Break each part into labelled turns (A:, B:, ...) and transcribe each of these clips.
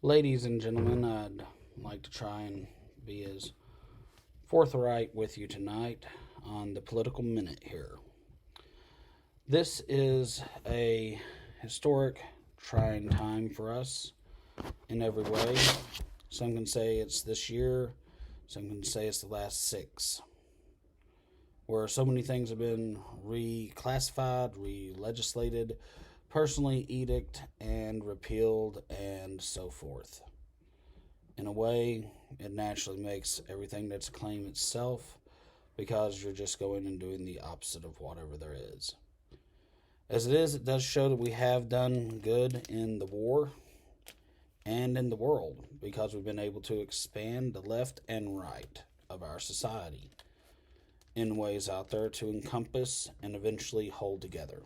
A: Ladies and gentlemen, I'd like to try and be as forthright with you tonight on the political minute here. This is a historic, trying time for us in every way. Some can say it's this year, some can say it's the last six, where so many things have been reclassified, re-legislated, personally edict and repealed, and so forth. In a way, it naturally makes everything that's a claim itself because you're just going and doing the opposite of whatever there is. As it is, it does show that we have done good in the war and in the world because we've been able to expand the left and right of our society in ways out there to encompass and eventually hold together.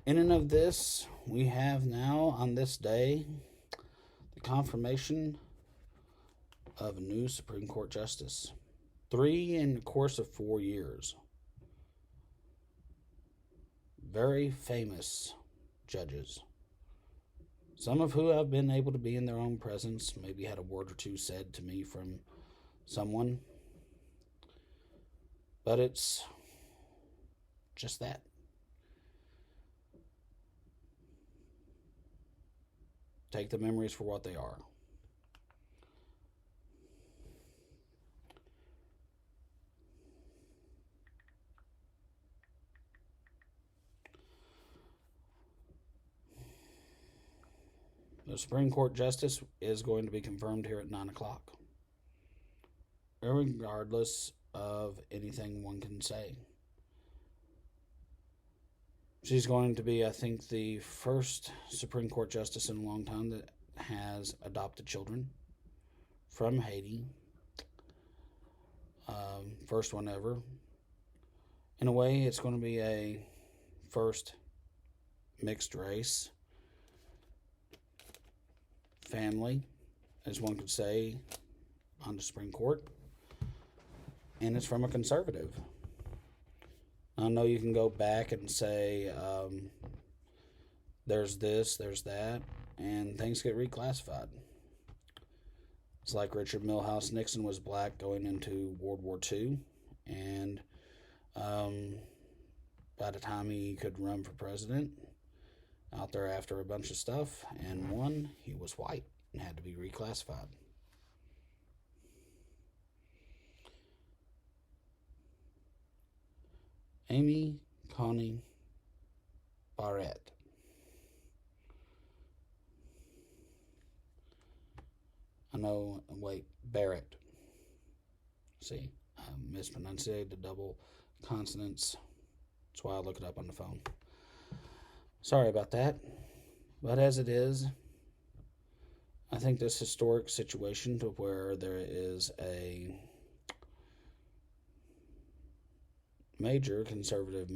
A: In and of this, we have now on this day the confirmation of a new Supreme Court justice. 3 in the course of 4 years. Very famous judges. Some of who have been able to be in their own presence, maybe had a word or two said to me from someone. But it's just that. Take the memories for what they are. The Supreme Court Justice is going to be confirmed here at 9 o'clock. Regardless of anything one can say. She's going to be, I think, the first Supreme Court Justice in a long time that has adopted children from Haiti. First one ever. In a way, it's going to be a first mixed race family, as one could say, on the Supreme Court. And it's from a conservative. I know you can go back and say there's this, there's that, and things get reclassified. It's like Richard Milhouse Nixon was black going into World War II, and by the time he could run for president, out there after a bunch of stuff, and won, he was white and had to be reclassified. Amy Coney Barrett. Barrett. See, I mispronunciated the double consonants. That's why I look it up on the phone. Sorry about that. But as it is, I think this historic situation to where there is a major conservative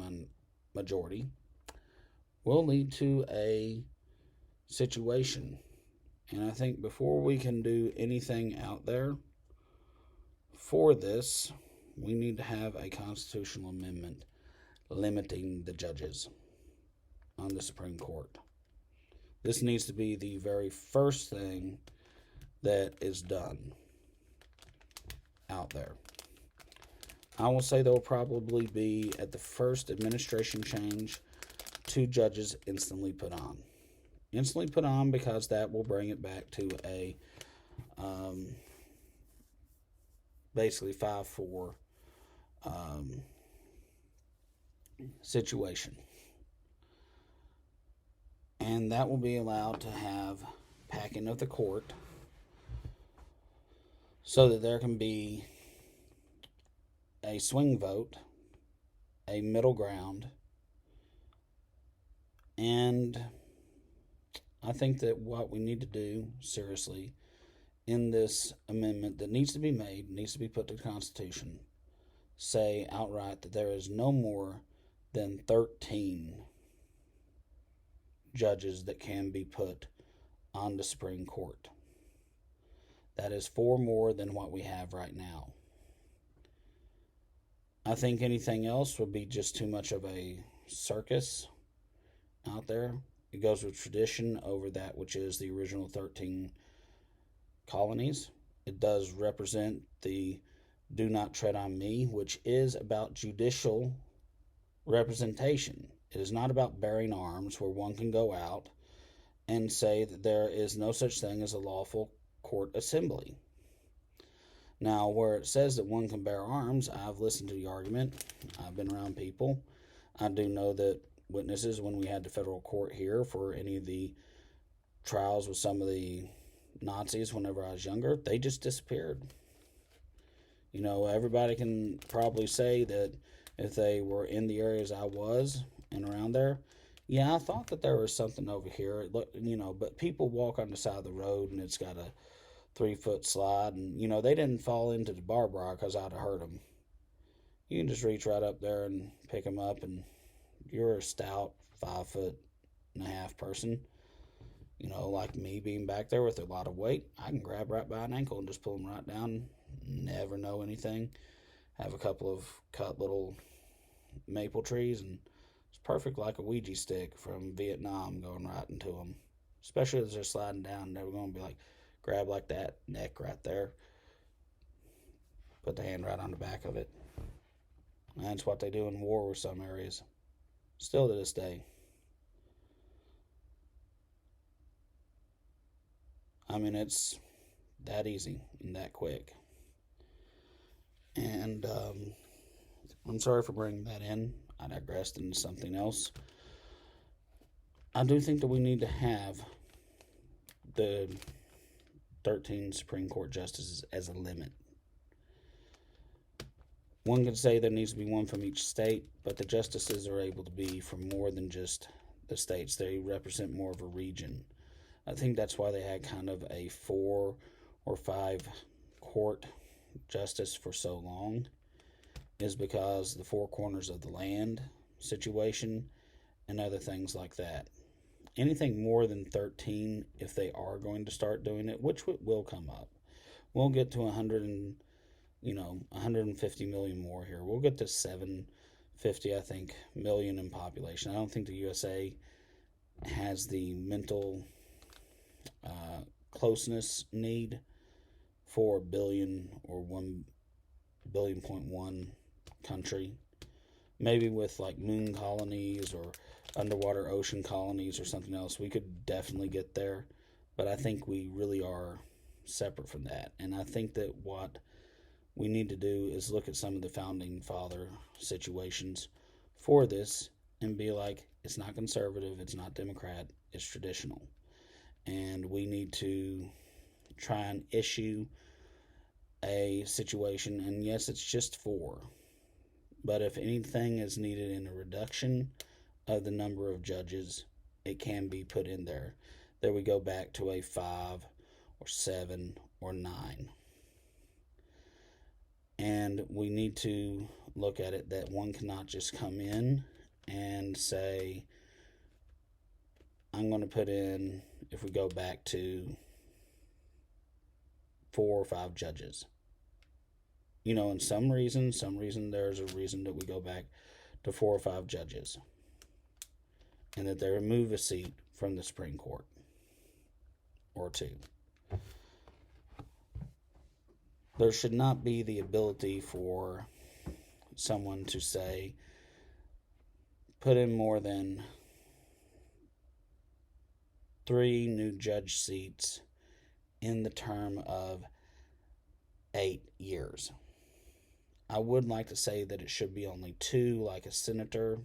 A: majority will lead to a situation. And I think before we can do anything out there for this, we need to have a constitutional amendment limiting the judges on the Supreme Court. This needs to be the very first thing that is done out there. I will say there will probably be, at the first administration change, 2 judges instantly put on. Instantly put on because that will bring it back to a basically 5-4 situation. And that will be allowed to have packing of the court so that there can be a swing vote, a middle ground, and I think that what we need to do, seriously, in this amendment that needs to be made, needs to be put to the Constitution, say outright that there is no more than 13 judges that can be put on the Supreme Court. That is 4 more than what we have right now. I think anything else would be just too much of a circus out there. It goes with tradition over that which is the original 13 colonies. It does represent the do not tread on me, which is about judicial representation. It is not about bearing arms where one can go out and say that there is no such thing as a lawful court assembly. Now, where it says that one can bear arms, I've listened to the argument. I've been around people. I do know that witnesses, when we had the federal court here for any of the trials with some of the Nazis whenever I was younger, they just disappeared. You know, everybody can probably say that if they were in the areas I was and around there, yeah, I thought that there was something over here. But people walk on the side of the road and it's got a 3-foot slide, and they didn't fall into the barbed wire because I'd have hurt them. You can just reach right up there and pick them up, and you're a stout 5'1.5" person. Like me being back there with a lot of weight, I can grab right by an ankle and just pull them right down. Never know anything. Have a couple of cut little maple trees, and it's perfect like a Ouija stick from Vietnam going right into them. Especially as they're sliding down, they're going to be like, grab like that, neck right there. Put the hand right on the back of it. And that's what they do in war with some areas. Still to this day. I mean, it's that easy and that quick. And I'm sorry for bringing that in. I digressed into something else. I do think that we need to have the 13 Supreme Court justices as a limit. One could say there needs to be one from each state, but the justices are able to be from more than just the states. They represent more of a region. I think that's why they had kind of a 4 or 5 court justice for so long, is because the 4 corners of the land situation and other things like that. Anything more than 13, if they are going to start doing it, which will come up, we'll get to 150 million more here. We'll get to 750, I think, million in population. I don't think the USA has the mental closeness need for a billion or 1 billion.1 country. Maybe with like moon colonies or underwater ocean colonies or something else, we could definitely get there. But I think we really are separate from that. And I think that what we need to do is look at some of the founding father situations for this and be like, it's not conservative, it's not Democrat, it's traditional. And we need to try and issue a situation, and yes, it's just 4. But if anything is needed in a reduction of the number of judges, it can be put in there. There we go back to a 5 or 7 or 9. And we need to look at it that one cannot just come in and say, I'm going to put in, if we go back to 4 or 5 judges. In some reason there's a reason that we go back to 4 or 5 judges. And that they remove a seat from the Supreme Court. Or 2. There should not be the ability for someone to say, put in more than 3 new judge seats in the term of 8 years. I would like to say that it should be only 2, like a senator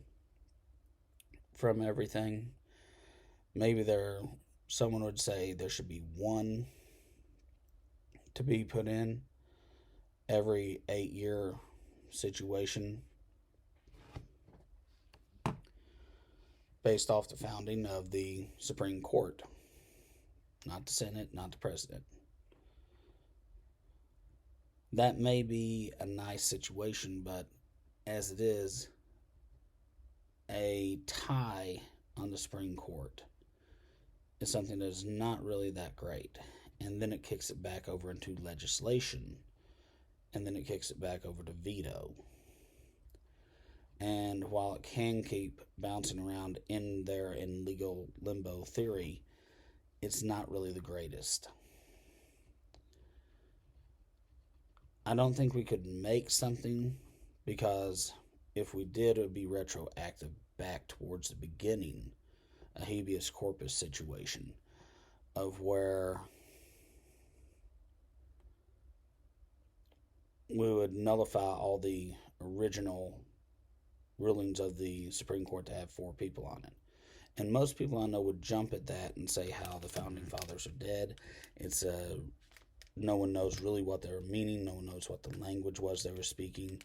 A: from everything. Maybe someone would say there should be 1 to be put in every 8-year situation based off the founding of the Supreme Court. Not the Senate, not the President. That may be a nice situation, but as it is, a tie on the Supreme Court is something that is not really that great. And then it kicks it back over into legislation. And then it kicks it back over to veto. And while it can keep bouncing around in there in legal limbo theory, it's not really the greatest. I don't think we could make something, because if we did, it would be retroactive back towards the beginning, a habeas corpus situation of where we would nullify all the original rulings of the Supreme Court to have 4 people on it. And most people I know would jump at that and say how the founding fathers are dead. It's no one knows really what they were meaning. No one knows what the language was they were speaking.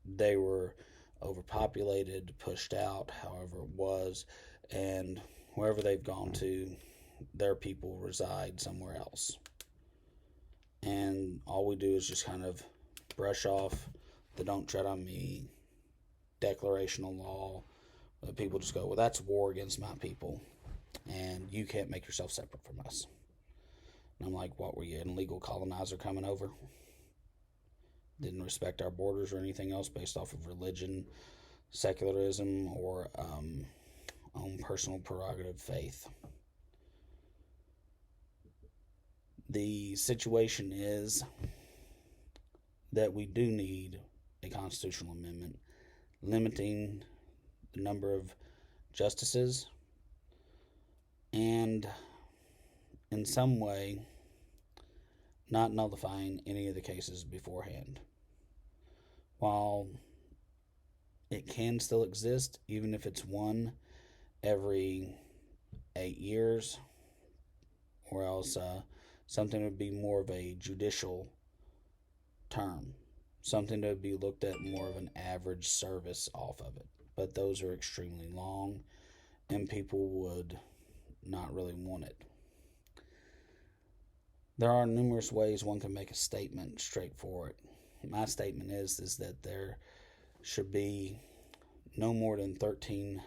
A: They were overpopulated, pushed out, however it was, and wherever they've gone to, their people reside somewhere else. And all we do is just kind of brush off the "don't tread on me" declarational law. The people just go, well, that's war against my people, and you can't make yourself separate from us. And I'm like, what, were you an illegal colonizer coming over? Didn't respect our borders or anything else based off of religion, secularism, or own personal prerogative faith. The situation is that we do need a constitutional amendment limiting the number of justices, and in some way not nullifying any of the cases beforehand. While it can still exist, even if it's one every 8 years, or else something would be more of a judicial term, something that would be looked at more of an average service off of it. But those are extremely long, and people would not really want it. There are numerous ways one can make a statement straightforward. My statement is that there should be no more than 13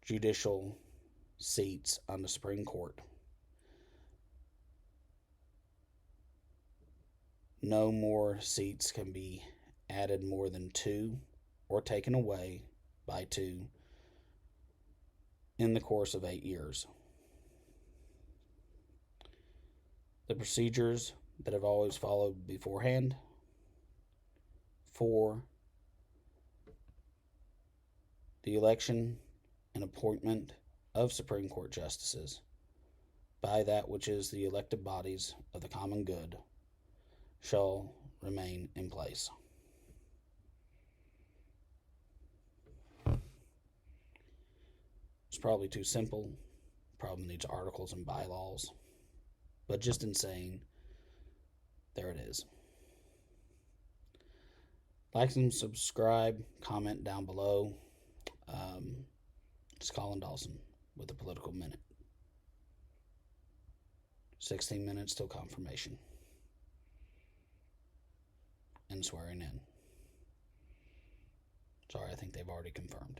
A: judicial seats on the Supreme Court. No more seats can be added more than 2 or taken away by 2 in the course of 8 years. The procedures that have always followed beforehand for the election and appointment of Supreme Court justices by that which is the elected bodies of the common good shall remain in place. It's probably too simple, probably needs articles and bylaws, but just in saying, there it is. Like and subscribe, comment down below. It's Colin Dawson with the Political Minute. 16 minutes till confirmation and swearing in. Sorry, I think they've already confirmed.